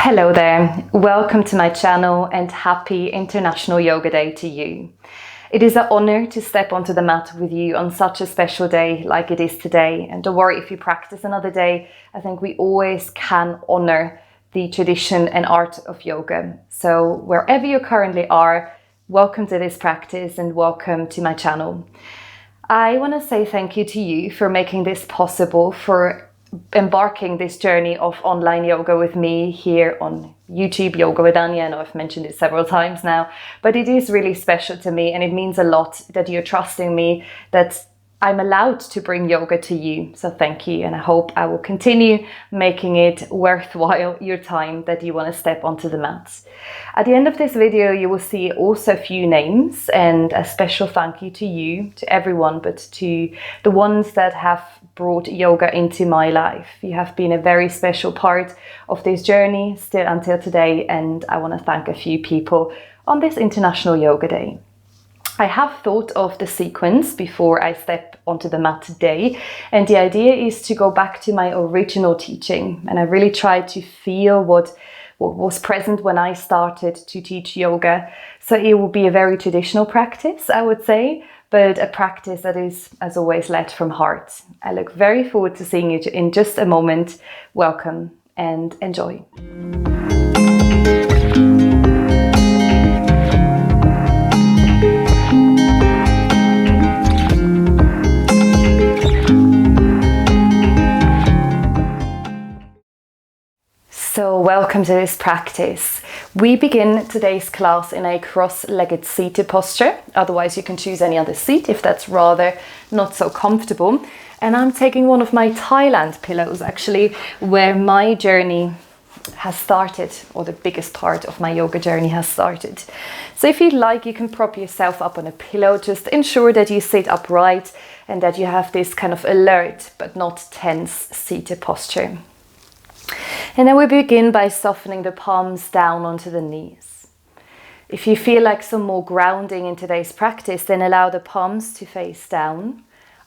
Hello there, welcome to my channel and happy International Yoga Day to you. It is an honor to step onto the mat with you on such a special day like it is today. And don't worry if you practice another day, I think we always can honor the tradition and art of yoga. So wherever you currently are, welcome to this practice and welcome to my channel. I want to say thank you to you for making this possible, for embarking this journey of online yoga with me here on YouTube, Yoga with Anja. I know I've mentioned it several times now, but it is really special to me and it means a lot that you're trusting me, that I'm allowed to bring yoga to you. So thank you, and I hope I will continue making it worthwhile your time that you want to step onto the mat. At the end of this video you will see also a few names and a special thank you to you, to everyone, but to the ones that have brought yoga into my life. You have been a very special part of this journey still until today, and I want to thank a few people on this International Yoga Day. I have thought of the sequence before I step onto the mat today, and the idea is to go back to my original teaching, and I really tried to feel what was present when I started to teach yoga. So it will be a very traditional practice, I would say, but a practice that is, as always, led from heart. I look very forward to seeing you in just a moment. Welcome and enjoy. So welcome to this practice. We begin today's class in a cross-legged seated posture. Otherwise you can choose any other seat if that's rather not so comfortable. And I'm taking one of my Thailand pillows, actually, where my journey has started, or the biggest part of my yoga journey has started. So if you'd like, you can prop yourself up on a pillow. Just ensure that you sit upright and that you have this kind of alert but not tense seated posture. And then we begin by softening the palms down onto the knees. If you feel like some more grounding in today's practice, then allow the palms to face down.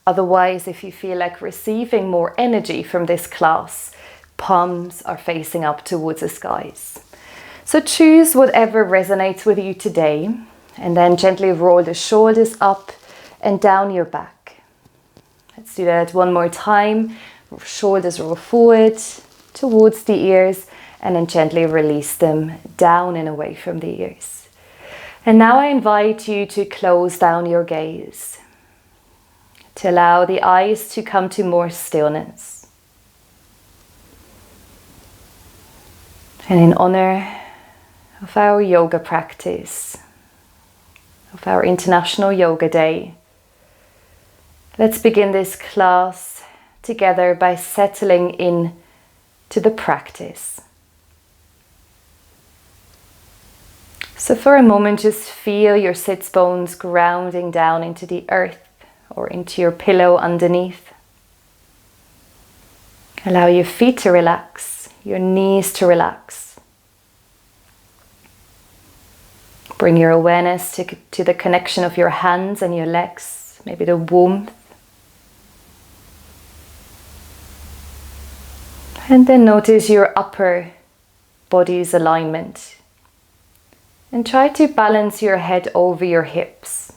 Otherwise, if you feel like receiving more energy from this class, palms are facing up towards the skies. So choose whatever resonates with you today, and then gently roll the shoulders up and down your back. Let's do that one more time. Shoulders roll forward towards the ears, and then gently release them down and away from the ears. And now I invite you to close down your gaze, to allow the eyes to come to more stillness. And in honor of our yoga practice, of our International Yoga Day, let's begin this class together by settling in to the practice. So for a moment, just feel your sits bones grounding down into the earth or into your pillow underneath. Allow your feet to relax, your knees to relax. Bring your awareness to the connection of your hands and your legs, maybe the warmth. And then notice your upper body's alignment. And try to balance your head over your hips.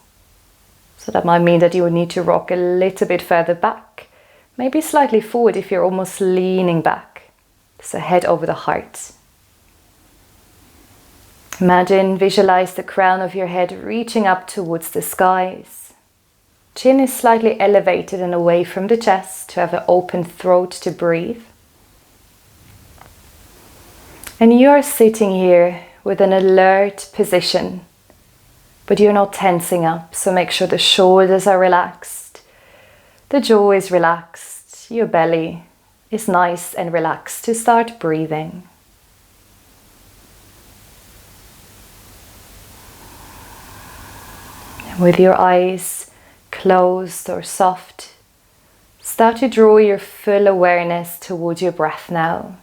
So that might mean that you will need to rock a little bit further back. Maybe slightly forward if you're almost leaning back. So head over the heart. Imagine, visualize the crown of your head reaching up towards the skies. Chin is slightly elevated and away from the chest to have an open throat to breathe. And you are sitting here with an alert position, but you're not tensing up, so make sure the shoulders are relaxed, the jaw is relaxed, your belly is nice and relaxed to start breathing. And with your eyes closed or soft, start to draw your full awareness towards your breath now.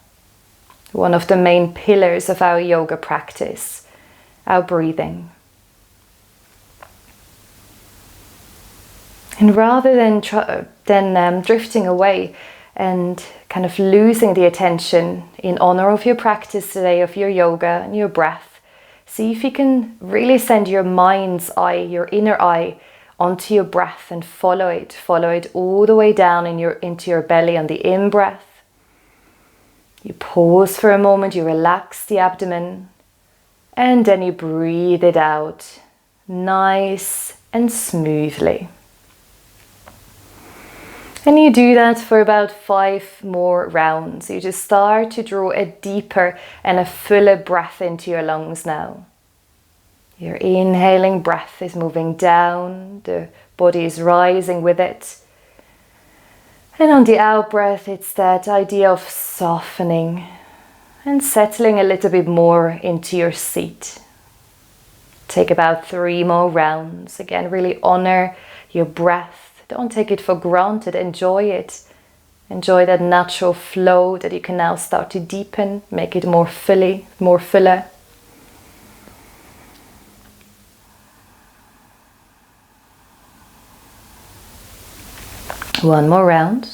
One of the main pillars of our yoga practice, our breathing. And rather than drifting away, and kind of losing the attention in honor of your practice today, of your yoga and your breath. See if you can really send your mind's eye, your inner eye, onto your breath and follow it all the way down into your belly on the in-breath. You pause for a moment, you relax the abdomen, and then you breathe it out nice and smoothly. And you do that for about 5 more rounds. You just start to draw a deeper and a fuller breath into your lungs now. Your inhaling breath is moving down, the body is rising with it. And on the out breath, it's that idea of softening and settling a little bit more into your seat. Take about 3 more rounds. Again, really honor your breath. Don't take it for granted. Enjoy it. Enjoy that natural flow that you can now start to deepen, make it more fuller. One more round.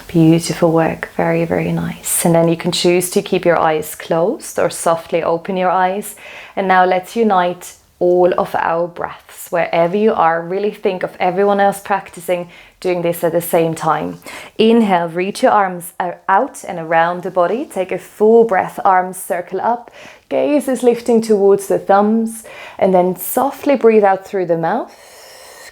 Beautiful work, very, very nice. And then you can choose to keep your eyes closed or softly open your eyes. And now let's unite all of our breaths. Wherever you are, really think of everyone else practicing doing this at the same time. Inhale, reach your arms out and around the body. Take a full breath, arms circle up. Gaze is lifting towards the thumbs. And then softly breathe out through the mouth.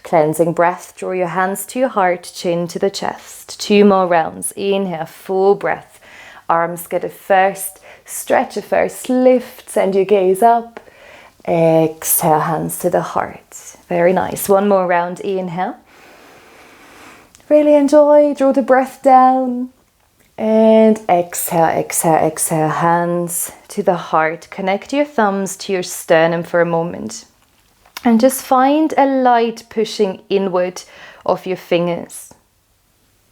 Cleansing breath, draw your hands to your heart, chin to the chest. 2 more rounds. Inhale, full breath. Arms get a first stretch, a first lift. Send your gaze up. Exhale, hands to the heart. Very nice. 1 more round. Inhale. Really enjoy. Draw the breath down. And exhale, exhale, exhale. Hands to the heart. Connect your thumbs to your sternum for a moment. And just find a light pushing inward of your fingers.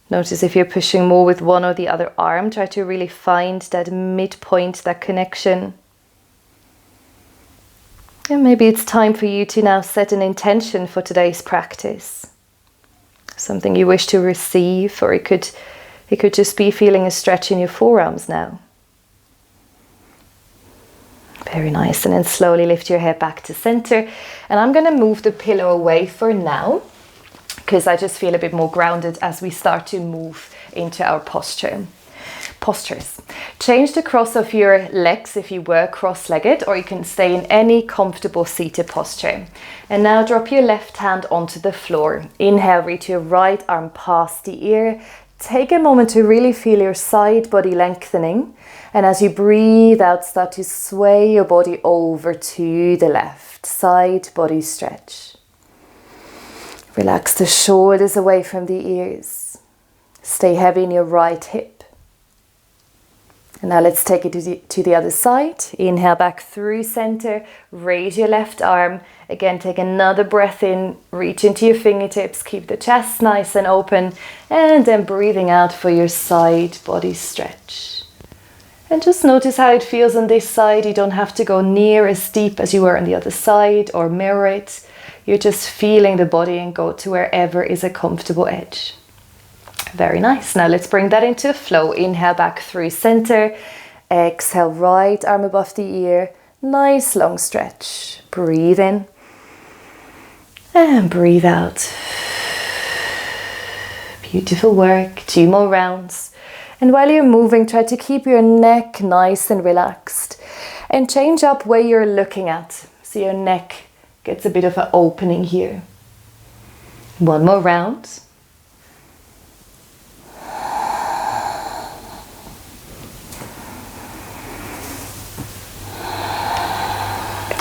Notice if you're pushing more with one or the other arm, try to really find that midpoint, that connection. And maybe it's time for you to now set an intention for today's practice. Something you wish to receive, or it could just be feeling a stretch in your forearms now. Very nice. And then slowly lift your head back to center. And I'm going to move the pillow away for now, because I just feel a bit more grounded as we start to move into our postures. Change the cross of your legs if you were cross-legged, or you can stay in any comfortable seated posture. And now drop your left hand onto the floor. Inhale, reach your right arm past the ear. Take a moment to really feel your side body lengthening. And as you breathe out, start to sway your body over to the left. Side body stretch. Relax the shoulders away from the ears. Stay heavy in your right hip. And now let's take it to the other side. Inhale back through center. Raise your left arm. Again, take another breath in. Reach into your fingertips. Keep the chest nice and open. And then breathing out for your side body stretch. And just notice how it feels on this side. You don't have to go near as deep as you were on the other side or mirror it. You're just feeling the body and go to wherever is a comfortable edge. Very nice. Now let's bring that into a flow. Inhale back through center. Exhale, right arm above the ear. Nice long stretch. Breathe in. And breathe out. Beautiful work. 2 more rounds. And while you're moving, try to keep your neck nice and relaxed. And change up where you're looking at. So your neck gets a bit of an opening here. 1 more round.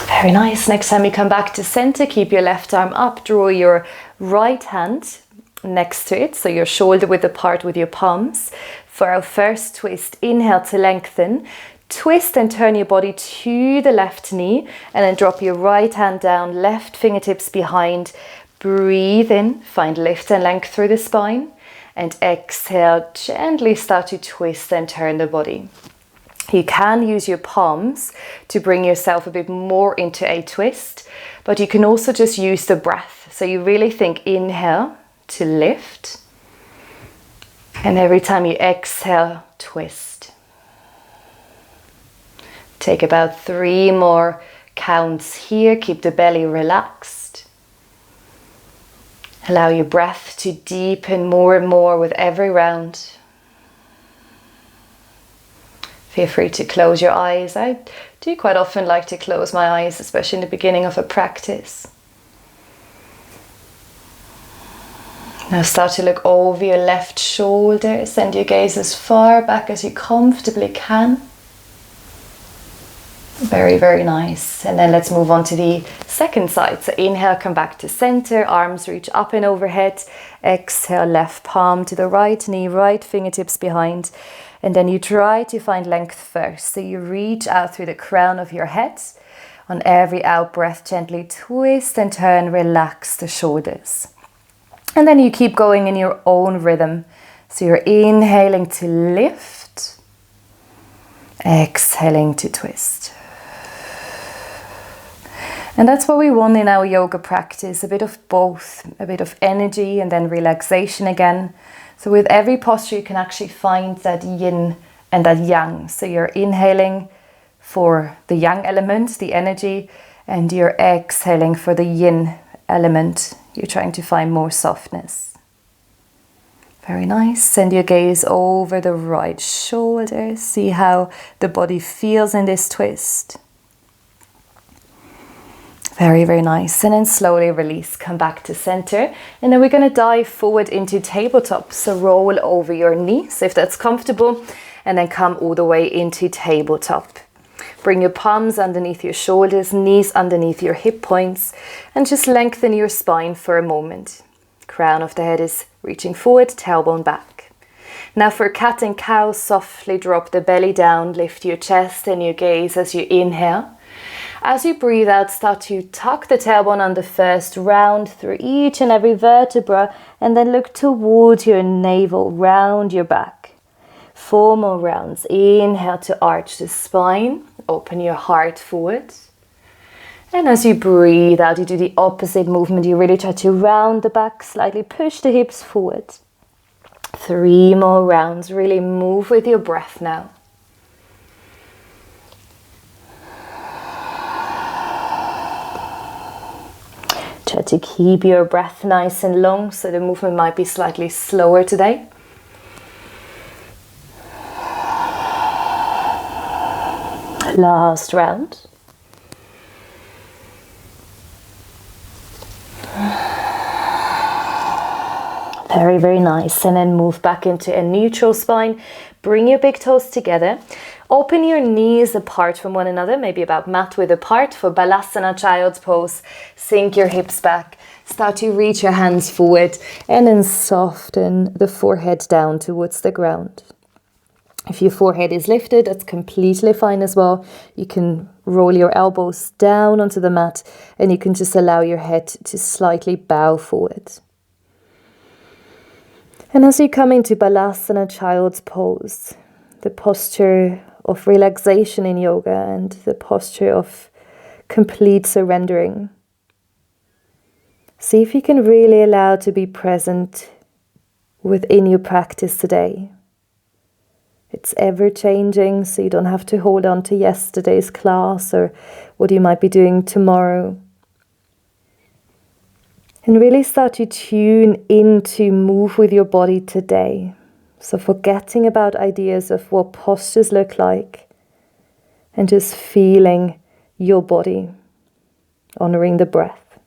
Very nice. Next time you come back to center, keep your left arm up. Draw your right hand next to it, so your shoulder width apart with your palms. For our first twist, inhale to lengthen. Twist and turn your body to the left knee, and then drop your right hand down, left fingertips behind. Breathe in, find lift and length through the spine. And exhale, gently start to twist and turn the body. You can use your palms to bring yourself a bit more into a twist, but you can also just use the breath. So you really think inhale to lift, and every time you exhale, twist. Take about 3 more counts here. Keep the belly relaxed. Allow your breath to deepen more and more with every round. Feel free to close your eyes. I do quite often like to close my eyes, especially in the beginning of a practice. Now start to look over your left shoulder. Send your gaze as far back as you comfortably can. Very, very nice. And then let's move on to the second side. So inhale, come back to center, arms reach up and overhead. Exhale, left palm to the right knee, right fingertips behind. And then you try to find length first. So you reach out through the crown of your head. On every out breath, gently twist and turn, relax the shoulders. And then you keep going in your own rhythm. So you're inhaling to lift, exhaling to twist. And that's what we want in our yoga practice, a bit of both, a bit of energy and then relaxation again. So with every posture you can actually find that yin and that yang. So you're inhaling for the yang element, the energy, and you're exhaling for the yin element. You're trying to find more softness. Very nice. Send your gaze over the right shoulder. See how the body feels in this twist. Very, very nice. And then slowly release, come back to center. And then we're going to dive forward into tabletop. So roll over your knees if that's comfortable. And then come all the way into tabletop. Bring your palms underneath your shoulders, knees underneath your hip points. And just lengthen your spine for a moment. Crown of the head is reaching forward, tailbone back. Now for cat and cow, softly drop the belly down, lift your chest and your gaze as you inhale. As you breathe out, start to tuck the tailbone on the first round through each and every vertebra, and then look towards your navel, round your back. 4 more rounds. Inhale to arch the spine, open your heart forward. And as you breathe out, you do the opposite movement. You really try to round the back, slightly push the hips forward. 3 more rounds. Really move with your breath now. Try to keep your breath nice and long, so the movement might be slightly slower today. Last round. Very, very nice. And then move back into a neutral spine. Bring your big toes together. Open your knees apart from one another, maybe about mat width apart for Balasana, child's pose. Sink your hips back. Start to reach your hands forward and then soften the forehead down towards the ground. If your forehead is lifted, that's completely fine as well. You can roll your elbows down onto the mat and you can just allow your head to slightly bow forward. And as you come into Balasana, child's pose, the posture of relaxation in yoga and the posture of complete surrendering. See if you can really allow to be present within your practice today. It's ever changing, so you don't have to hold on to yesterday's class or what you might be doing tomorrow. And really start to tune in to move with your body today. So forgetting about ideas of what postures look like and just feeling your body, honoring the breath.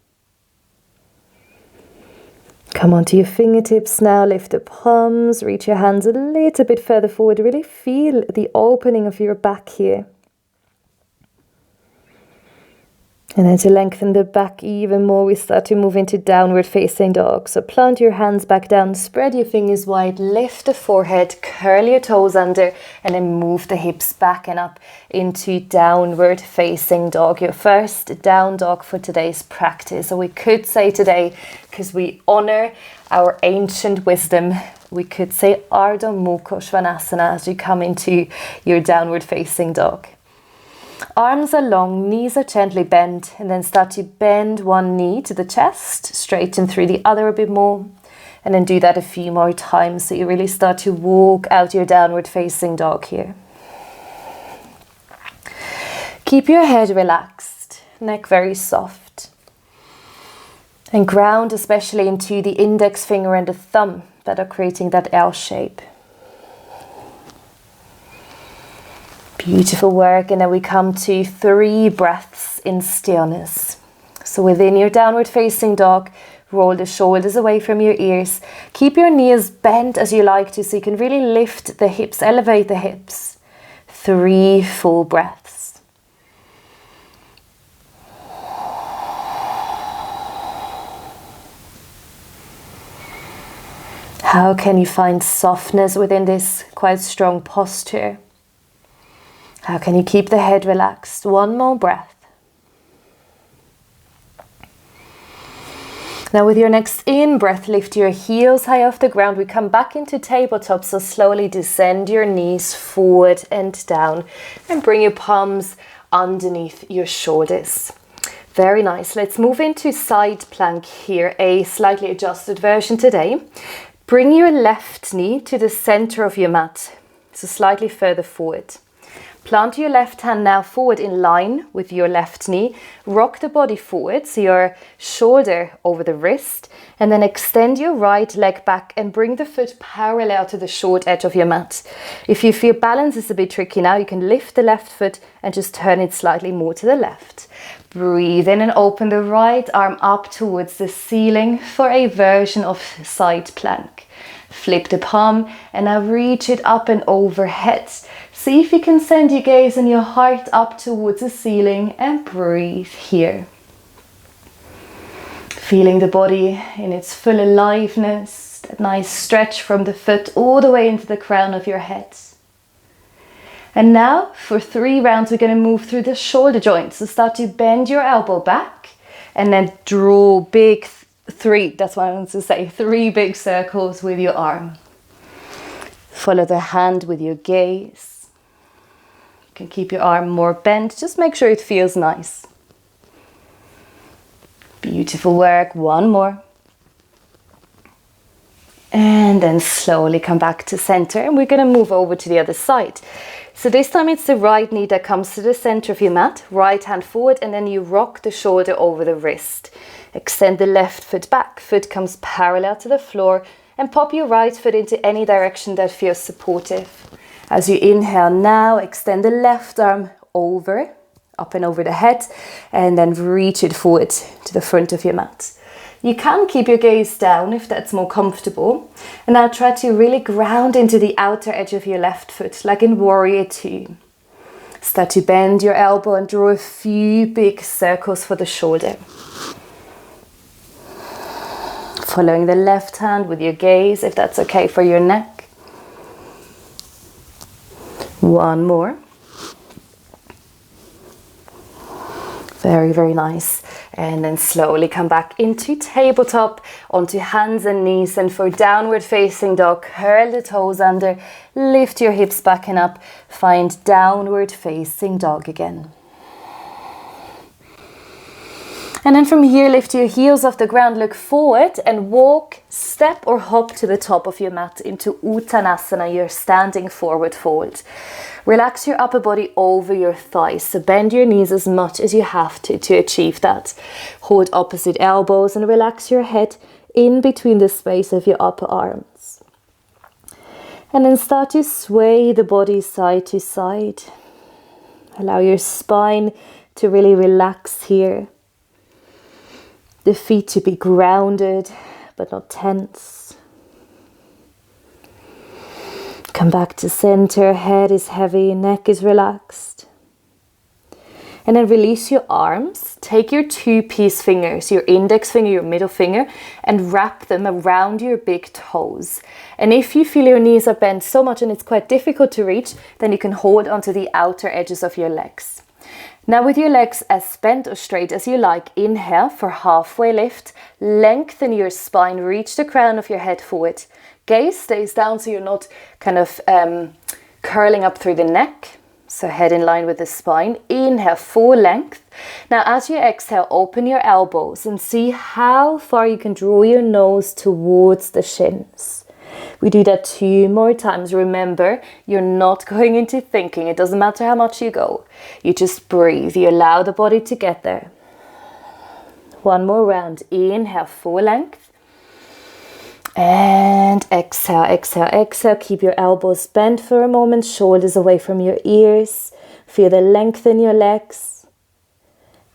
Come onto your fingertips now, lift the palms, reach your hands a little bit further forward. Really feel the opening of your back here. And then to lengthen the back even more, we start to move into downward facing dog. So plant your hands back down, spread your fingers wide, lift the forehead, curl your toes under, and then move the hips back and up into downward facing dog. Your first down dog for today's practice. So we could say today, because we honor our ancient wisdom, we could say Ardha Mukha Svanasana as you come into your downward facing dog. Arms are long, knees are gently bent, and then start to bend one knee to the chest, straighten through the other a bit more, and then do that a few more times so you really start to walk out your downward facing dog here. Keep your head relaxed, neck very soft, and ground especially into the index finger and the thumb that are creating that L shape. Beautiful work, and then we come to 3 breaths in stillness. So within your downward facing dog, roll the shoulders away from your ears. Keep your knees bent as you like to, so you can really lift the hips, elevate the hips. 3 full breaths. How can you find softness within this quite strong posture? How can you keep the head relaxed? 1 more breath. Now with your next in-breath, lift your heels high off the ground. We come back into tabletop, so slowly descend your knees forward and down and bring your palms underneath your shoulders. Very nice. Let's move into side plank here, a slightly adjusted version today. Bring your left knee to the center of your mat, so slightly further forward. Plant your left hand now forward in line with your left knee. Rock the body forward, so your shoulder over the wrist, and then extend your right leg back and bring the foot parallel to the short edge of your mat. If you feel balance is a bit tricky now, you can lift the left foot and just turn it slightly more to the left. Breathe in and open the right arm up towards the ceiling for a version of side plank. Flip the palm and now reach it up and overhead. See if you can send your gaze and your heart up towards the ceiling and breathe here. Feeling the body in its full aliveness, that nice stretch from the foot all the way into the crown of your head. And now for 3 rounds, we're going to move through the shoulder joints. So start to bend your elbow back and then draw big 3, that's what I want to say, 3 big circles with your arm. Follow the hand with your gaze. You can keep your arm more bent, just make sure it feels nice. Beautiful work, 1 more. And then slowly come back to center, and we're going to move over to the other side. So this time it's the right knee that comes to the center of your mat, right hand forward, and then you rock the shoulder over the wrist. Extend the left foot back, foot comes parallel to the floor, and pop your right foot into any direction that feels supportive. As you inhale now, extend the left arm over, up and over the head, and then reach it forward to the front of your mat. You can keep your gaze down if that's more comfortable. And now try to really ground into the outer edge of your left foot, like in Warrior 2. Start to bend your elbow and draw a few big circles for the shoulder. Following the left hand with your gaze, if that's okay for your neck. 1 more. Very, very nice. And then slowly come back into tabletop, onto hands and knees. And for downward facing dog, curl the toes under, lift your hips back and up. Find downward facing dog again. And then from here, lift your heels off the ground, look forward and walk, step or hop to the top of your mat into Uttanasana, your standing forward fold. Relax your upper body over your thighs, so bend your knees as much as you have to achieve that. Hold opposite elbows and relax your head in between the space of your upper arms. And then start to sway the body side to side. Allow your spine to really relax here. The feet to be grounded, but not tense. Come back to center, head is heavy, neck is relaxed. And then release your arms. Take your 2-piece fingers, your index finger, your middle finger, and wrap them around your big toes. And if you feel your knees are bent so much and it's quite difficult to reach, then you can hold onto the outer edges of your legs. Now with your legs as bent or straight as you like, inhale for halfway lift. Lengthen your spine, reach the crown of your head forward. Gaze stays down so you're not kind of curling up through the neck. So head in line with the spine. Inhale, full length. Now as you exhale, open your elbows and see how far you can draw your nose towards the shins. We do that 2 more times. Remember, you're not going into thinking. It doesn't matter how much you go. You just breathe. You allow the body to get there. 1 more round. Inhale, full length. And exhale, exhale, exhale. Keep your elbows bent for a moment, shoulders away from your ears. Feel the length in your legs.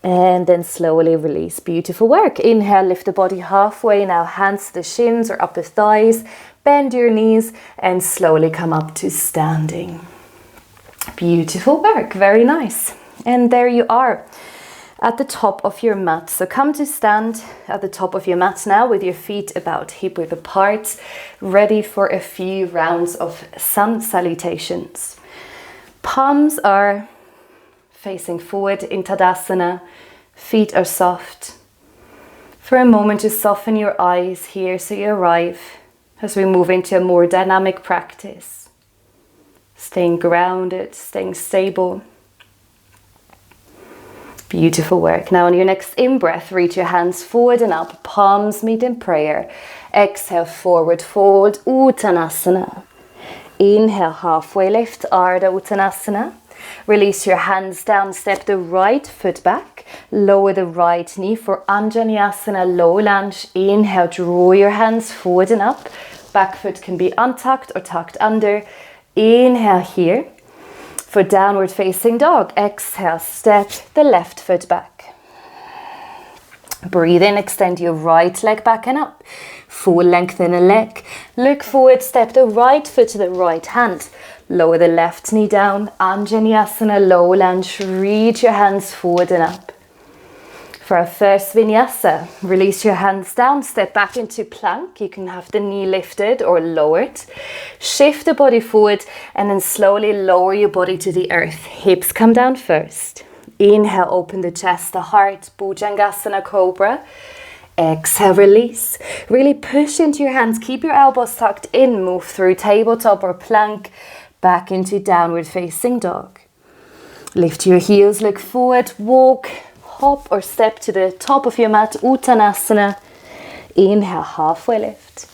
And then slowly release. Beautiful work. Inhale, lift the body halfway. Now hands to the shins or upper thighs. Bend your knees and slowly come up to standing. Beautiful work. Very nice. And there you are. At the top of your mat. So come to stand at the top of your mat now with your feet about hip width apart, ready for a few rounds of sun salutations. Palms are facing forward in Tadasana, feet are soft. For a moment, just soften your eyes here so you arrive as we move into a more dynamic practice. Staying grounded, staying stable. Beautiful work. Now on your next in-breath, reach your hands forward and up, palms meet in prayer. Exhale, forward fold, Uttanasana. Inhale, halfway lift, Ardha Uttanasana. Release your hands down, step the right foot back, lower the right knee for Anjaneyasana, low lunge. Inhale, draw your hands forward and up. Back foot can be untucked or tucked under. Inhale here. For downward facing dog, exhale, step the left foot back. Breathe in, extend your right leg back and up. Full lengthen the leg. Look forward, step the right foot to the right hand. Lower the left knee down. Anjaneyasana, low lunge. Reach your hands forward and up. For our first vinyasa, release your hands down, step back into plank. You can have the knee lifted or lowered. Shift the body forward and then slowly lower your body to the earth. Hips come down first. Inhale, open the chest, the heart, Bhujangasana Cobra. Exhale, release. Really push into your hands. Keep your elbows tucked in. Move through tabletop or plank. Back into downward facing dog. Lift your heels, look forward, walk, hop or step to the top of your mat, Uttanasana. Inhale, halfway lift.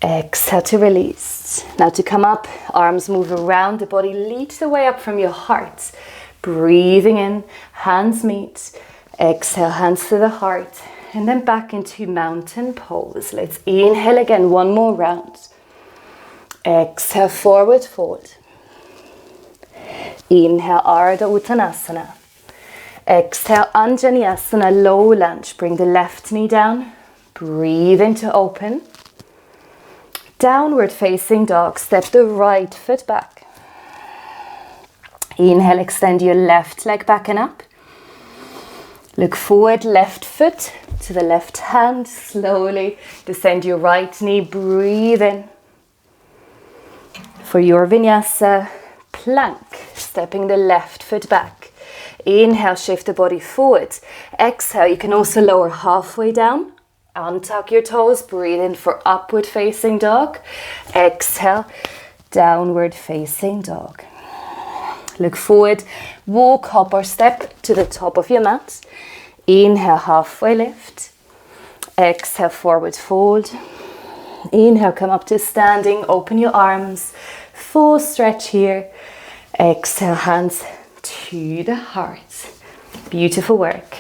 Exhale to release. Now to come up, arms move around the body, lead the way up from your heart. Breathing in, hands meet. Exhale, hands to the heart. And then back into mountain pose. Let's inhale again, 1 more round. Exhale, forward fold. Inhale, Ardha Uttanasana. Exhale, Anjaneyasana, low lunge. Bring the left knee down. Breathe into open. Downward facing dog. Step the right foot back. Inhale, extend your left leg back and up. Look forward, left foot to the left hand. Slowly descend your right knee. Breathe in. For your vinyasa, plank. Stepping the left foot back. Inhale, shift the body forward. Exhale, you can also lower halfway down. Untuck your toes. Breathe in for upward facing dog. Exhale, downward facing dog. Look forward, walk, hop or step to the top of your mat. Inhale, halfway lift. Exhale, forward fold. Inhale, come up to standing. Open your arms. Full stretch here. Exhale, hands to the heart. Beautiful work.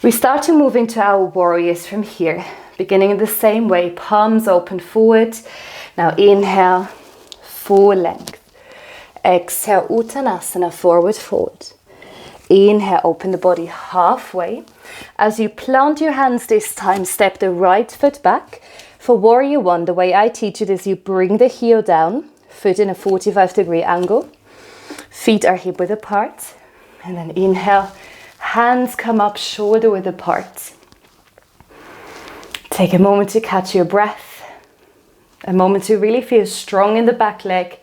We start to move into our warriors from here. Beginning in the same way, palms open forward. Now inhale, full length. Exhale, Uttanasana, forward fold. Inhale, open the body halfway. As you plant your hands this time, step the right foot back. For warrior one, the way I teach it is you bring the heel down, foot in a 45-degree angle. Feet are hip width apart. And then inhale, hands come up, shoulder width apart. Take a moment to catch your breath. A moment to really feel strong in the back leg.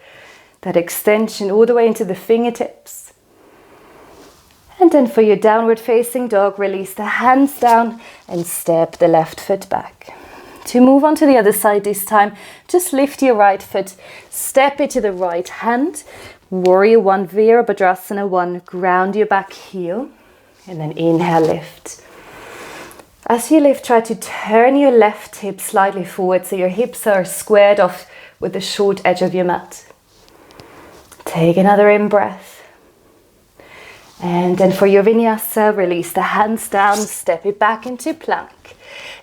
That extension all the way into the fingertips. And then for your downward facing dog, release the hands down and step the left foot back. To move on to the other side this time, just lift your right foot, step it to the right hand. Warrior one, Virabhadrasana one, ground your back heel, and then inhale, lift. As you lift, try to turn your left hip slightly forward so your hips are squared off with the short edge of your mat. Take another in-breath. And then for your vinyasa, release the hands down, step it back into plank.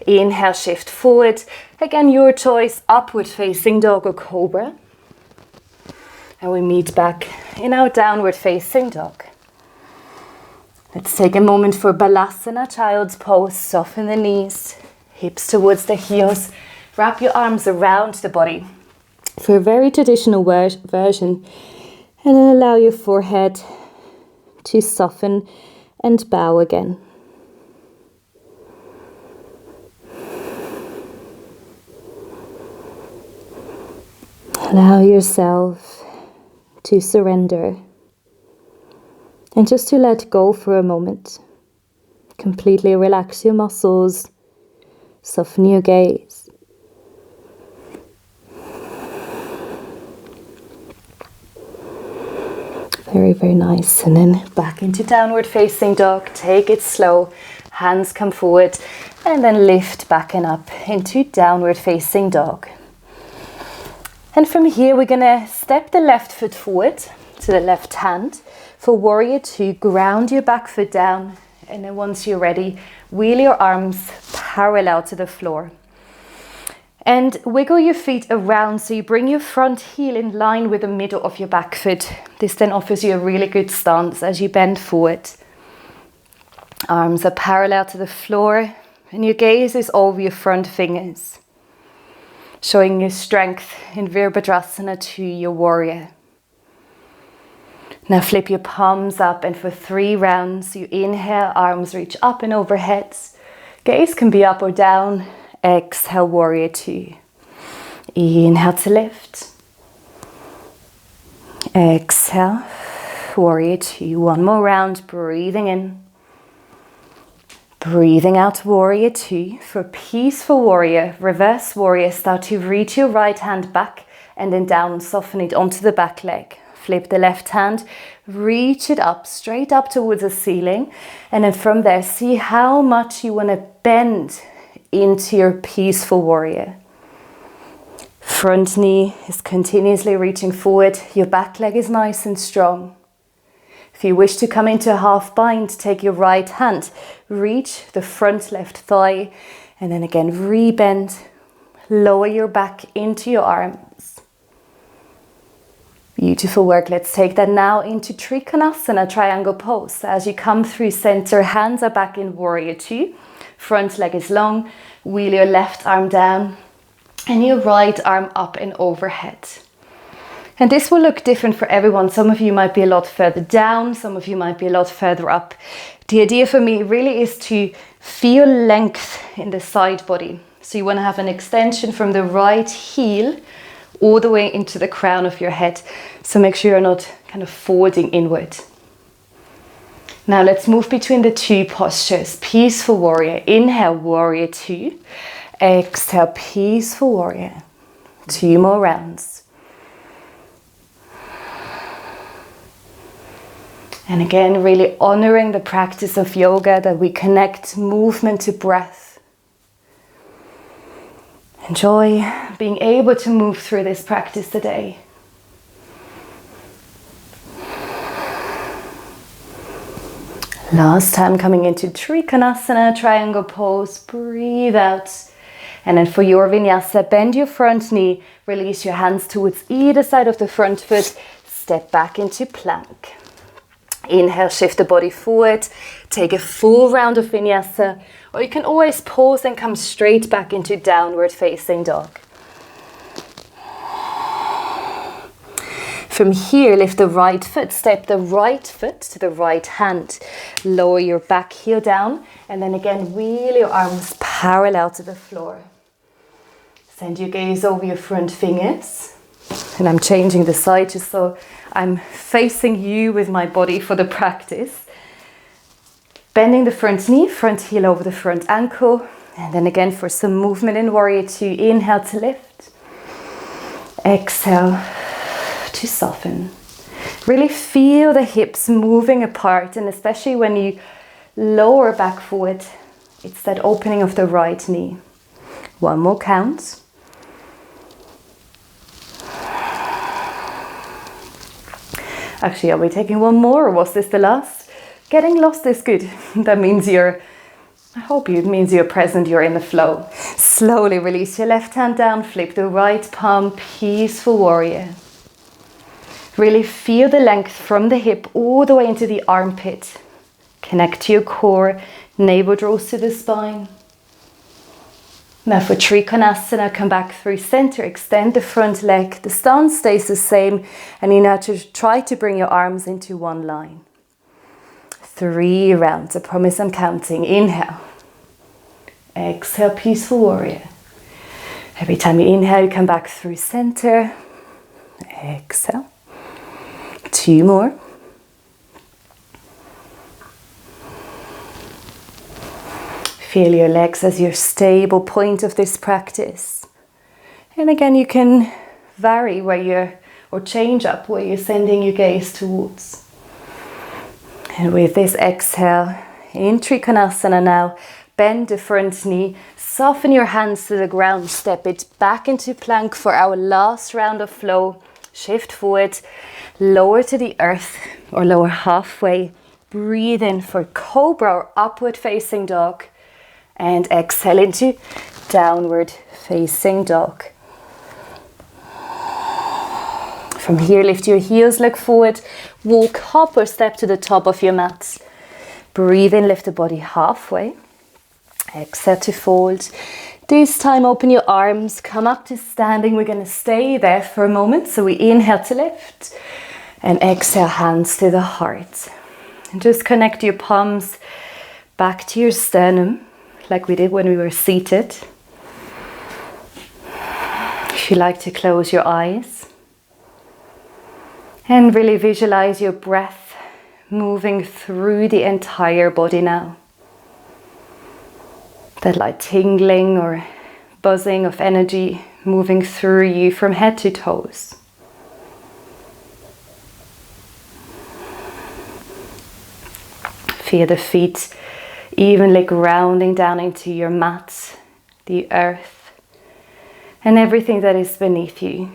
Inhale, shift forward. Again, your choice, upward facing dog or cobra. And we meet back in our downward facing dog. Let's take a moment for Balasana, child's pose. Soften the knees, hips towards the heels. Wrap your arms around the body for a very traditional version. And then allow your forehead to soften and bow again. Allow yourself to surrender and just to let go for a moment. Completely relax your muscles, soften your gaze. Very, very nice. And then back into downward facing dog. Take it slow. Hands come forward and then lift back and up into downward facing dog. And from here, we're going to step the left foot forward to the left hand. For warrior two, ground your back foot down. And then once you're ready, wheel your arms parallel to the floor. And wiggle your feet around so you bring your front heel in line with the middle of your back foot. This then offers you a really good stance as you bend forward. Arms are parallel to the floor and your gaze is over your front fingers, showing your strength in Virabhadrasana to your warrior. Now flip your palms up and for 3 rounds, you inhale, arms reach up and overhead. Gaze can be up or down. Exhale, warrior two. Inhale to lift. Exhale, warrior two. One more round, breathing in. Breathing out, warrior two. For peaceful warrior, reverse warrior, start to reach your right hand back and then down, soften it onto the back leg. Flip the left hand, reach it up, straight up towards the ceiling. And then from there, see how much you want to bend into your peaceful warrior. Front knee is continuously reaching forward. Your back leg is nice and strong. If you wish to come into a half bind, take your right hand, reach the front left thigh, and then again rebend, lower your back into your arms. Beautiful work. Let's take that now into Trikonasana, triangle pose. As you come through center, hands are back in warrior two. Front leg is long, wheel your left arm down and your right arm up and overhead. And this will look different for everyone. Some of you might be a lot further down, some of you might be a lot further up. The idea for me really is to feel length in the side body. So you want to have an extension from the right heel all the way into the crown of your head. So make sure you're not kind of folding inward. Now let's move between the two postures. Peaceful warrior. Inhale, warrior two. Exhale, peaceful warrior. 2 more rounds. And again, really honoring the practice of yoga, that we connect movement to breath. Enjoy being able to move through this practice today. Last time, coming into Trikonasana, triangle pose, breathe out. And then for your vinyasa, bend your front knee, release your hands towards either side of the front foot, step back into plank. Inhale, shift the body forward, take a full round of vinyasa, or you can always pause and come straight back into downward facing dog. From here, lift the right foot, step the right foot to the right hand. Lower your back heel down, and then again, wheel your arms parallel to the floor. Send your gaze over your front fingers. And I'm changing the side just so I'm facing you with my body for the practice. Bending the front knee, front heel over the front ankle. And then again for some movement in Warrior 2, inhale to lift. Exhale to soften. Really feel the hips moving apart, and especially when you lower back forward, it's that opening of the right knee. One more count. Actually, are we taking one more, or was this the last? Getting lost is good. That means it means you're present, you're in the flow. Slowly release your left hand down, flip the right palm, peaceful warrior. Really feel the length from the hip all the way into the armpit. Connect to your core, navel draws to the spine. Now for Trikonasana, come back through center, extend the front leg. The stance stays the same, and you now try to bring your arms into one line. 3 rounds, I promise I'm counting. Inhale. Exhale, peaceful warrior. Every time you inhale, you come back through center. Exhale. 2 more. Feel your legs as your stable point of this practice. And again, you can vary or change up where you're sending your gaze towards. And with this exhale, in Trikonasana now, bend the front knee, soften your hands to the ground, step it back into plank for our last round of flow. Shift forward, lower to the earth or lower halfway. Breathe in for cobra or upward facing dog. And exhale into downward facing dog. From here, lift your heels, look forward, walk up or step to the top of your mat. Breathe in, lift the body halfway. Exhale to fold. This time, open your arms, come up to standing. We're going to stay there for a moment. So we inhale to lift and exhale, hands to the heart. And just connect your palms back to your sternum, like we did when we were seated. If you like to close your eyes and really visualize your breath moving through the entire body now. That light tingling or buzzing of energy moving through you from head to toes. Feel the feet evenly grounding down into your mat, the earth, and everything that is beneath you.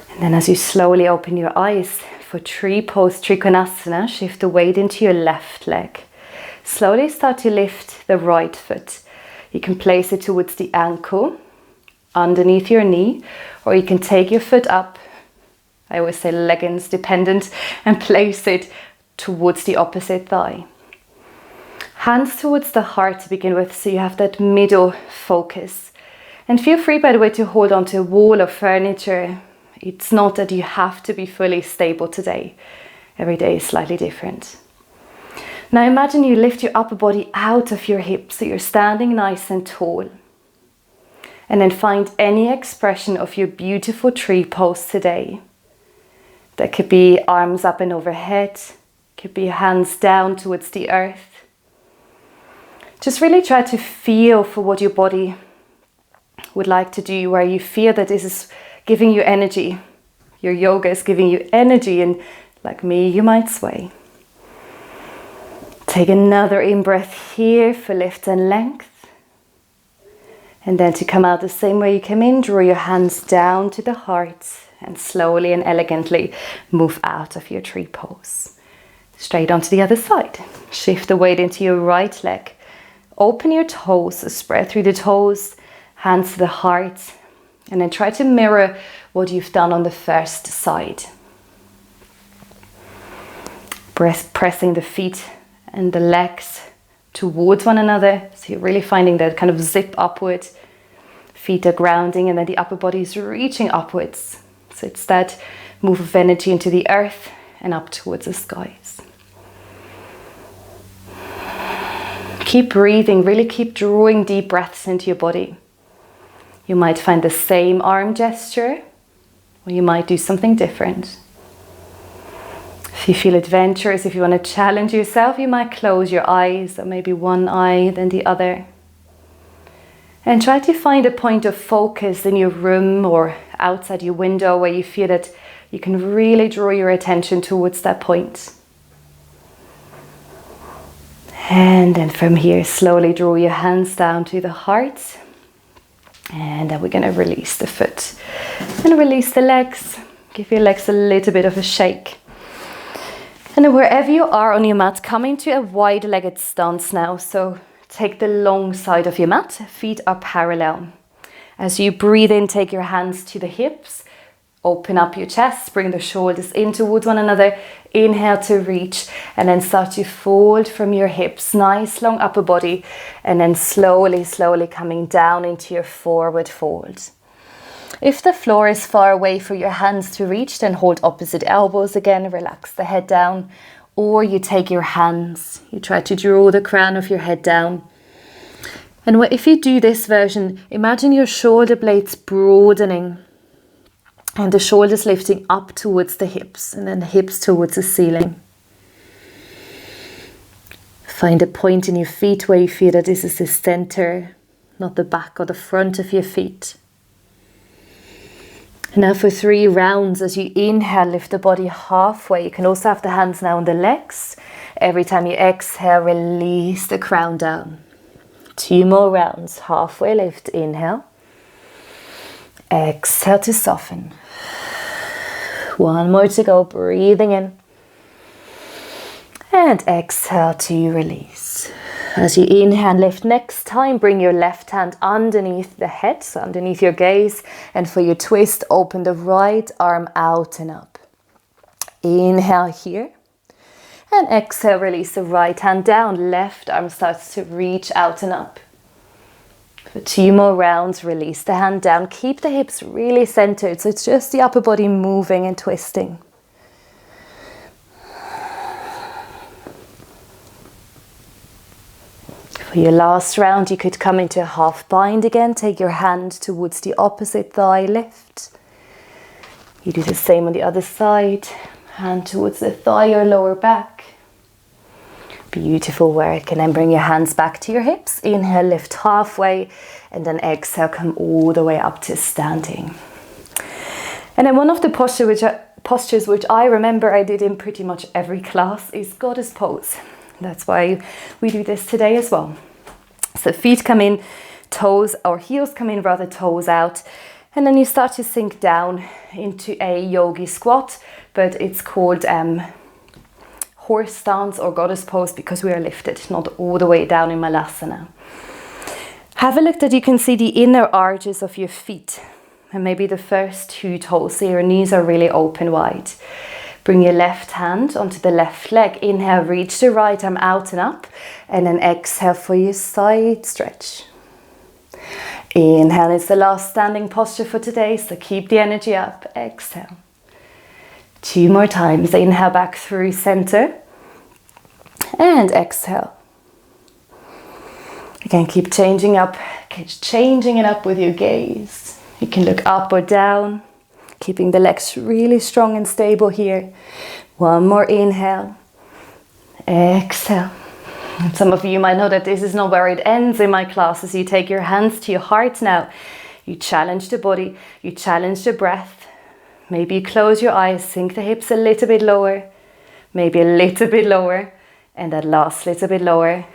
And then as you slowly open your eyes for tree pose, Trikonasana, shift the weight into your left leg. Slowly start to lift the right foot. You can place it towards the ankle, underneath your knee, or you can take your foot up, I always say leggings dependent, and place it towards the opposite thigh. Hands towards the heart to begin with, so you have that middle focus. And feel free, by the way, to hold on to a wall or furniture. It's not that you have to be fully stable today. Every day is slightly different. Now imagine you lift your upper body out of your hips, so you're standing nice and tall. And then find any expression of your beautiful tree pose today. That could be arms up and overhead, could be hands down towards the earth. Just really try to feel for what your body would like to do, where you feel that this is giving you energy. Your yoga is giving you energy, and like me, you might sway. Take another in-breath here for lift and length. And then to come out the same way you came in, draw your hands down to the heart and slowly and elegantly move out of your tree pose. Straight onto the other side. Shift the weight into your right leg. Open your toes, spread through the toes, hands to the heart, and then try to mirror what you've done on the first side. Pressing the feet and the legs towards one another, so you're really finding that kind of zip upward. Feet are grounding and then the upper body is reaching upwards. So it's that move of energy into the earth and up towards the skies. Keep breathing, really keep drawing deep breaths into your body. You might find the same arm gesture, or you might do something different. If you feel adventurous, if you want to challenge yourself, you might close your eyes, or maybe one eye, then the other. And try to find a point of focus in your room or outside your window where you feel that you can really draw your attention towards that point. And then from here, slowly draw your hands down to the heart. And then we're going to release the foot. And release the legs. Give your legs a little bit of a shake. And then wherever you are on your mat, come into a wide-legged stance now. So take the long side of your mat. Feet are parallel. As you breathe in, take your hands to the hips. Open up your chest, bring the shoulders in towards one another. Inhale to reach and then start to fold from your hips. Nice long upper body and then slowly, slowly coming down into your forward fold. If the floor is far away for your hands to reach, then hold opposite elbows again. Relax the head down. Or you take your hands, you try to draw the crown of your head down. And if you do this version, imagine your shoulder blades broadening. And the shoulders lifting up towards the hips and then the hips towards the ceiling. Find a point in your feet where you feel that this is the center, not the back or the front of your feet. And now for 3 rounds, as you inhale, lift the body halfway. You can also have the hands now on the legs. Every time you exhale, release the crown down. 2 more rounds, halfway lift, inhale. Exhale to soften. 1 more to go, breathing in. And exhale to release. As you inhale and lift, next time bring your left hand underneath the head, so underneath your gaze. And for your twist, open the right arm out and up. Inhale here. And exhale, release the right hand down. Left arm starts to reach out and up. For 2 more rounds, release the hand down. Keep the hips really centered, so it's just the upper body moving and twisting. For your last round, you could come into a half bind again. Take your hand towards the opposite thigh, lift. You do the same on the other side. Hand towards the thigh or lower back. Beautiful work. And then bring your hands back to your hips. Inhale, lift halfway. And then exhale, come all the way up to standing. And then one of the postures which I remember I did in pretty much every class is goddess pose. That's why we do this today as well. So feet come in, toes, or heels come in rather, toes out. And then you start to sink down into a yogi squat, but it's called horse stance or goddess pose because we are lifted, not all the way down in Malasana. Have a look that you can see the inner arches of your feet and maybe the first 2 toes, so your knees are really open wide. Bring your left hand onto the left leg. Inhale, reach the right arm out and up. And then exhale for your side stretch. Inhale, it's the last standing posture for today, so keep the energy up. Exhale. 2 more times. Inhale back through center. And exhale. Again, keep changing it up with your gaze. You can look up or down. Keeping the legs really strong and stable here. 1 more inhale. Exhale. And some of you might know that this is not where it ends in my classes. You take your hands to your heart now. You challenge the body. You challenge the breath. Maybe you close your eyes. Sink the hips a little bit lower. Maybe a little bit lower. And that last little bit lower.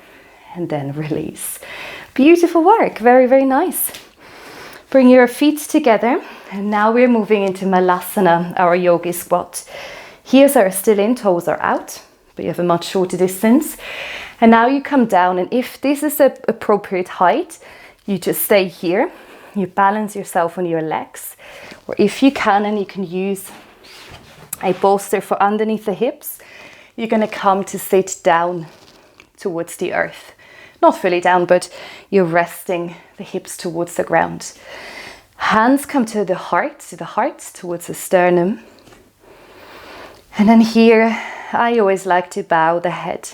And then release. Beautiful work. Very, very nice. Bring your feet together. And now we're moving into Malasana, our yogi squat. Heels are still in, toes are out, but you have a much shorter distance. And now you come down, and if this is the appropriate height, you just stay here. You balance yourself on your legs. Or if you can, and you can use a bolster for underneath the hips, you're going to come to sit down towards the earth. not fully down, but you're resting the hips towards the ground. Hands come to the heart, towards the sternum. And then here, I always like to bow the head.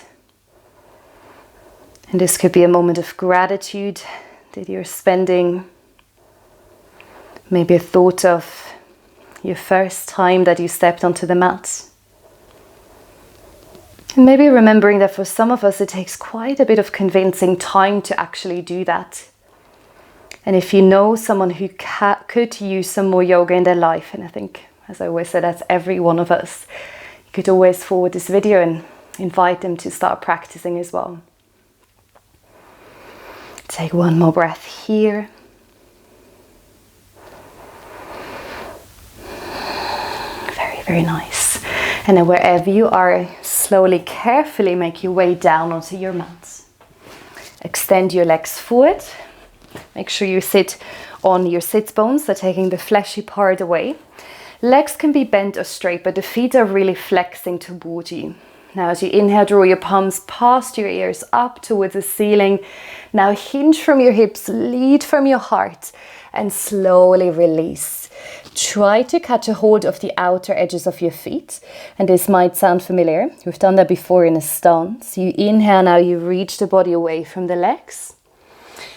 And this could be a moment of gratitude that you're spending. Maybe a thought of your first time that you stepped onto the mat. And maybe remembering that for some of us it takes quite a bit of convincing time to actually do that. And if you know someone who could use some more yoga in their life, and I think, as I always say, that's every one of us, you could always forward this video and invite them to start practicing as well. Take one more breath here. Very, very nice. And then wherever you are, slowly, carefully make your way down onto your mat. Extend your legs forward. Make sure you sit on your sit bones, so taking the fleshy part away. Legs can be bent or straight, but the feet are really flexing toward you. Now as you inhale, draw your palms past your ears up towards the ceiling. Now hinge from your hips, lead from your heart, and slowly release. Try to catch a hold of the outer edges of your feet. And this might sound familiar. We've done that before in a stance. You inhale, now you reach the body away from the legs.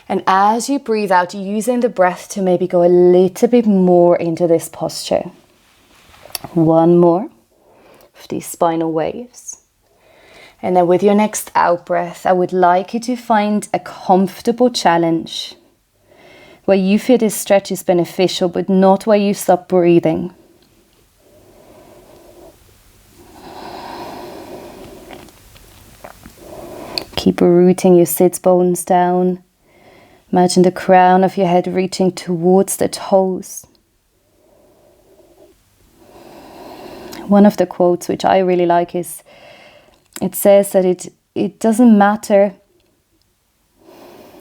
And as you breathe out, using the breath to maybe go a little bit more into this posture. One more of these spinal waves. And then with your next out breath, I would like you to find a comfortable challenge where you feel this stretch is beneficial, but not where you stop breathing. Keep rooting your sit bones down. Imagine the crown of your head reaching towards the toes. One of the quotes which I really like is, it says that it doesn't matter,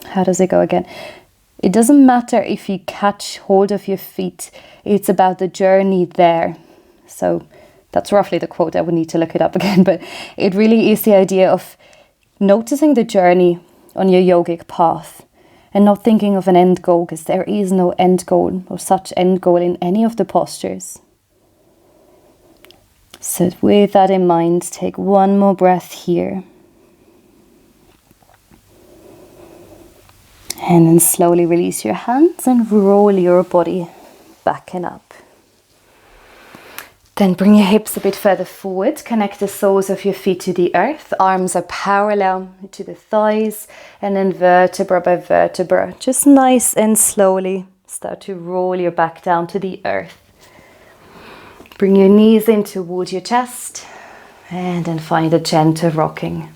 how does it go again? It doesn't matter if you catch hold of your feet, it's about the journey there. So that's roughly the quote, I would need to look it up again, but it really is the idea of noticing the journey on your yogic path and not thinking of an end goal, because there is no end goal or such end goal in any of the postures. So with that in mind, take one more breath here. And then slowly release your hands and roll your body back and up. Then bring your hips a bit further forward. Connect the soles of your feet to the earth. Arms are parallel to the thighs. And then vertebra by vertebra, just nice and slowly start to roll your back down to the earth. Bring your knees in towards your chest and then find a gentle rocking.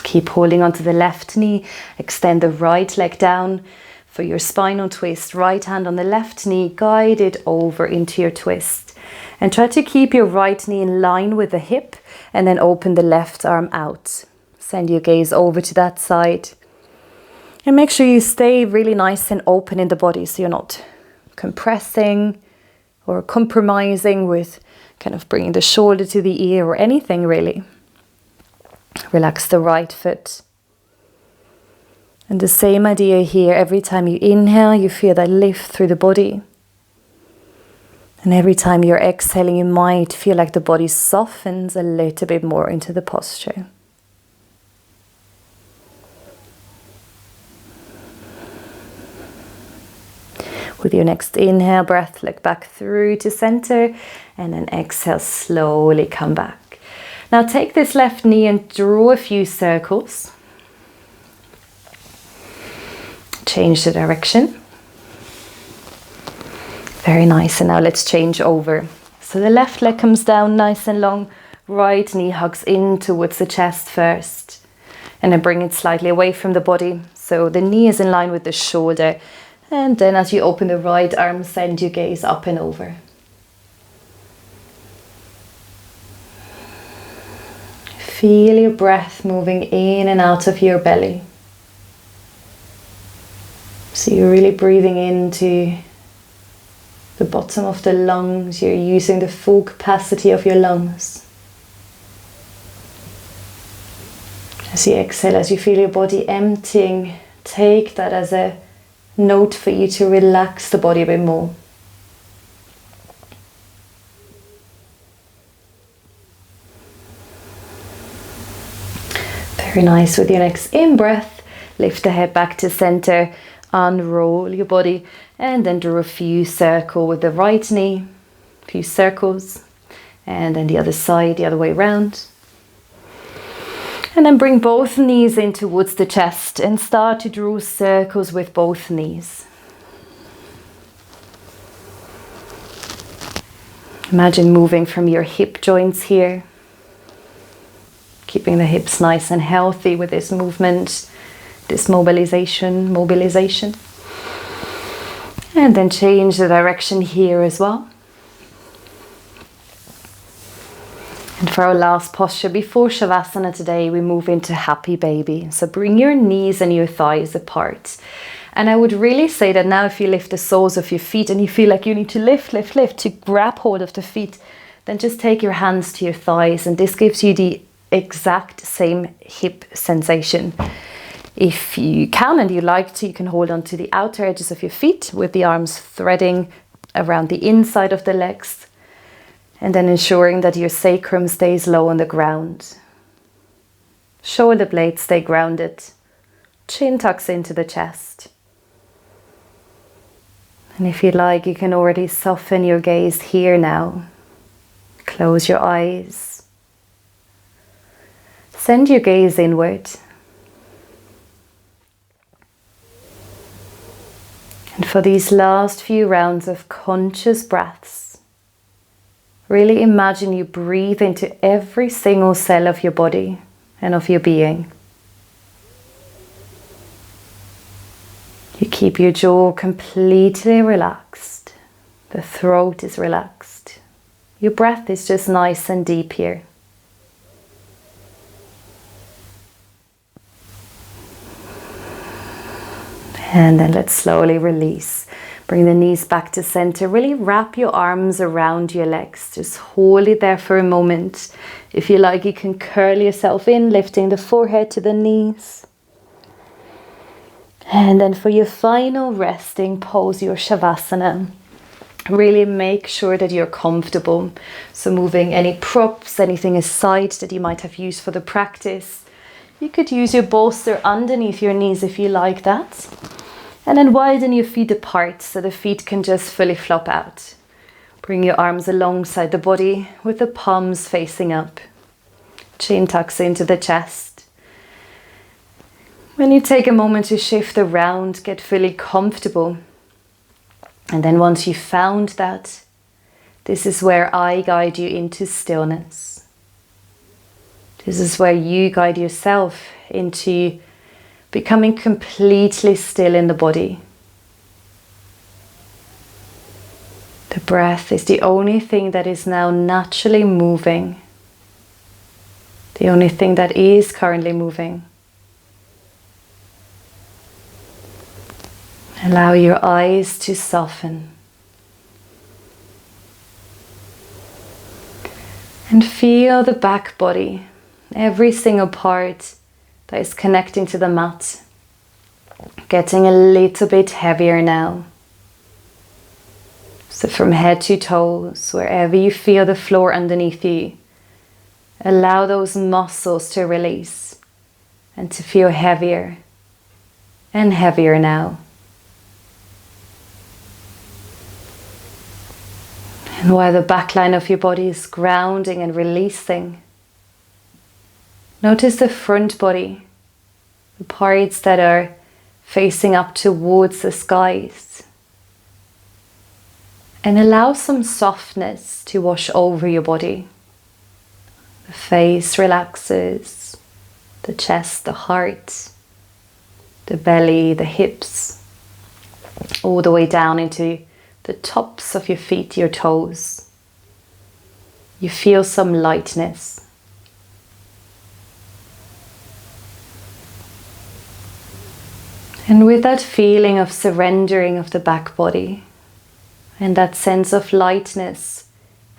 Keep holding onto the left knee, extend the right leg down for your spinal twist. Right hand on the left knee, guide it over into your twist. And try to keep your right knee in line with the hip and then open the left arm out. Send your gaze over to that side. And make sure you stay really nice and open in the body, so you're not compressing or compromising with kind of bringing the shoulder to the ear or anything really. Relax the right foot. And the same idea here, every time you inhale, you feel that lift through the body. And every time you're exhaling, you might feel like the body softens a little bit more into the posture. With your next inhale breath, look back through to center, and then exhale, slowly come back. Now take this left knee and draw a few circles. Change the direction. Very nice, and now let's change over. So the left leg comes down nice and long, right knee hugs in towards the chest first, and then bring it slightly away from the body. So the knee is in line with the shoulder. And then as you open the right arm, send your gaze up and over. Feel your breath moving in and out of your belly. So you're really breathing into the bottom of the lungs. You're using the full capacity of your lungs. As you exhale, as you feel your body emptying, take that as a note for you to relax the body a bit more. Very nice. With your next in-breath, lift the head back to center, unroll your body, and then draw a few circles with the right knee, a few circles, and then the other side, the other way around. And then bring both knees in towards the chest and start to draw circles with both knees. Imagine moving from your hip joints here, keeping the hips nice and healthy with this movement, this mobilization. And then change the direction here as well. And for our last posture before Shavasana today, we move into happy baby. So bring your knees and your thighs apart. And I would really say that now if you lift the soles of your feet and you feel like you need to lift to grab hold of the feet, then just take your hands to your thighs, and this gives you the exact same hip sensation. If you can and you like to, you can hold on to the outer edges of your feet with the arms threading around the inside of the legs. And then ensuring that your sacrum stays low on the ground. Shoulder blades stay grounded. Chin tucks into the chest. And if you like, you can already soften your gaze here now. Close your eyes. Send your gaze inward. And for these last few rounds of conscious breaths, really imagine you breathe into every single cell of your body and of your being. You keep your jaw completely relaxed. The throat is relaxed. Your breath is just nice and deep here. And then let's slowly release. Bring the knees back to center. Really wrap your arms around your legs. Just hold it there for a moment. If you like, you can curl yourself in, lifting the forehead to the knees. And then for your final resting pose, your Shavasana, really make sure that you're comfortable. So moving any props, anything aside that you might have used for the practice. You could use your bolster underneath your knees if you like that. And then widen your feet apart so the feet can just fully flop out. Bring your arms alongside the body with the palms facing up. Chin tucks into the chest. When you take a moment to shift around, get fully comfortable. And then once you've found that, this is where I guide you into stillness. This is where you guide yourself into becoming completely still in the body. The breath is the only thing that is now naturally moving. The only thing that is currently moving. Allow your eyes to soften. And feel the back body, every single part that is connecting to the mat, getting a little bit heavier now. So from head to toes, wherever you feel the floor underneath you, allow those muscles to release and to feel heavier and heavier now. And while the back line of your body is grounding and releasing, notice the front body, the parts that are facing up towards the skies. And allow some softness to wash over your body. The face relaxes, the chest, the heart, the belly, the hips, all the way down into the tops of your feet, your toes. You feel some lightness. And with that feeling of surrendering of the back body and that sense of lightness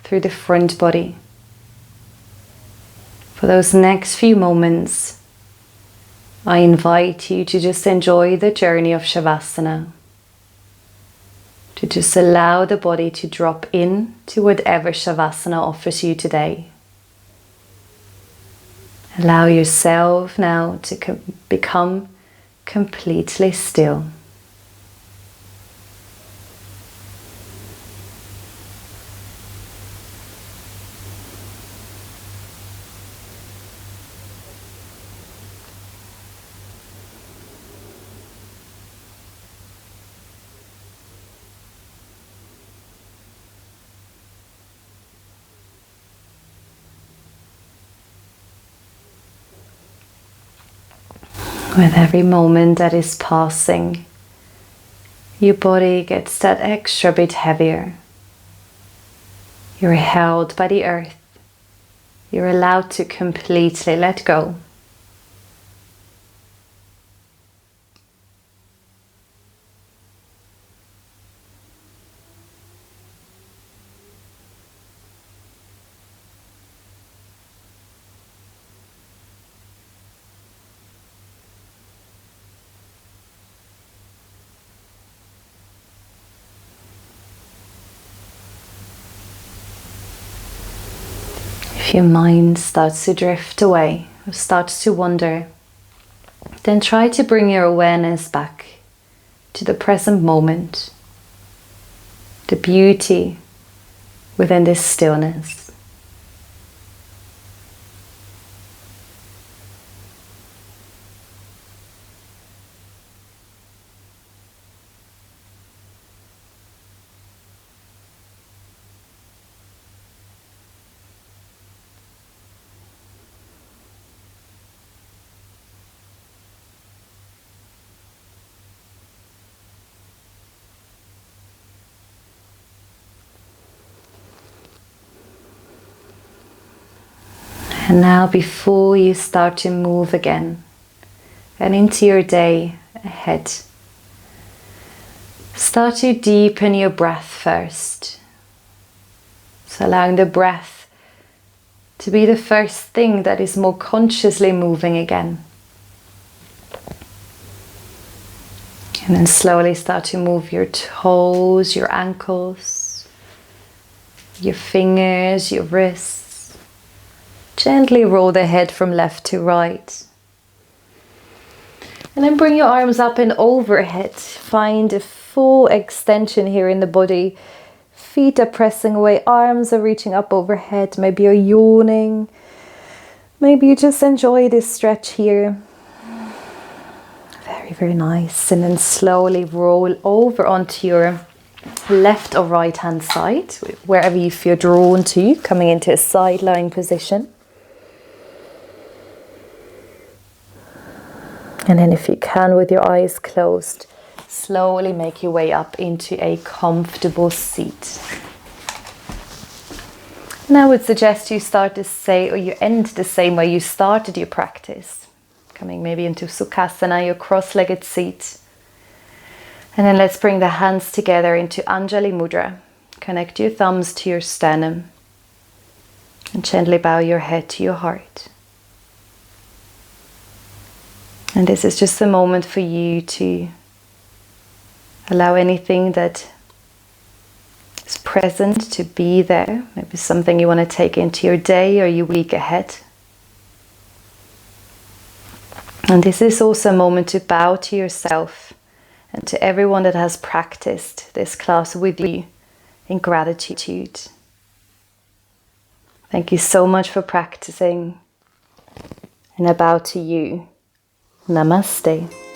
through the front body, for those next few moments, I invite you to just enjoy the journey of Shavasana, to just allow the body to drop in to whatever Shavasana offers you today. Allow yourself now to become completely still. With every moment that is passing, your body gets that extra bit heavier. You're held by the earth. You're allowed to completely let go. If your mind starts to drift away or starts to wander, then try to bring your awareness back to the present moment, the beauty within this stillness. And now, before you start to move again and into your day ahead, start to deepen your breath first. So allowing the breath to be the first thing that is more consciously moving again. And then slowly start to move your toes, your ankles, your fingers, your wrists. Gently roll the head from left to right. And then bring your arms up and overhead. Find a full extension here in the body. Feet are pressing away, arms are reaching up overhead. Maybe you're yawning. Maybe you just enjoy this stretch here. Very, very nice. And then slowly roll over onto your left or right hand side, wherever you feel drawn to, coming into a side lying position. And then if you can, with your eyes closed, slowly make your way up into a comfortable seat. And I would suggest you start to say, or you end the same way you started your practice. Coming maybe into Sukhasana, your cross-legged seat. And then let's bring the hands together into Anjali Mudra. Connect your thumbs to your sternum. And gently bow your head to your heart. And this is just a moment for you to allow anything that is present to be there. Maybe something you want to take into your day or your week ahead. And this is also a moment to bow to yourself and to everyone that has practiced this class with you in gratitude. Thank you so much for practicing, and I bow to you. Namaste.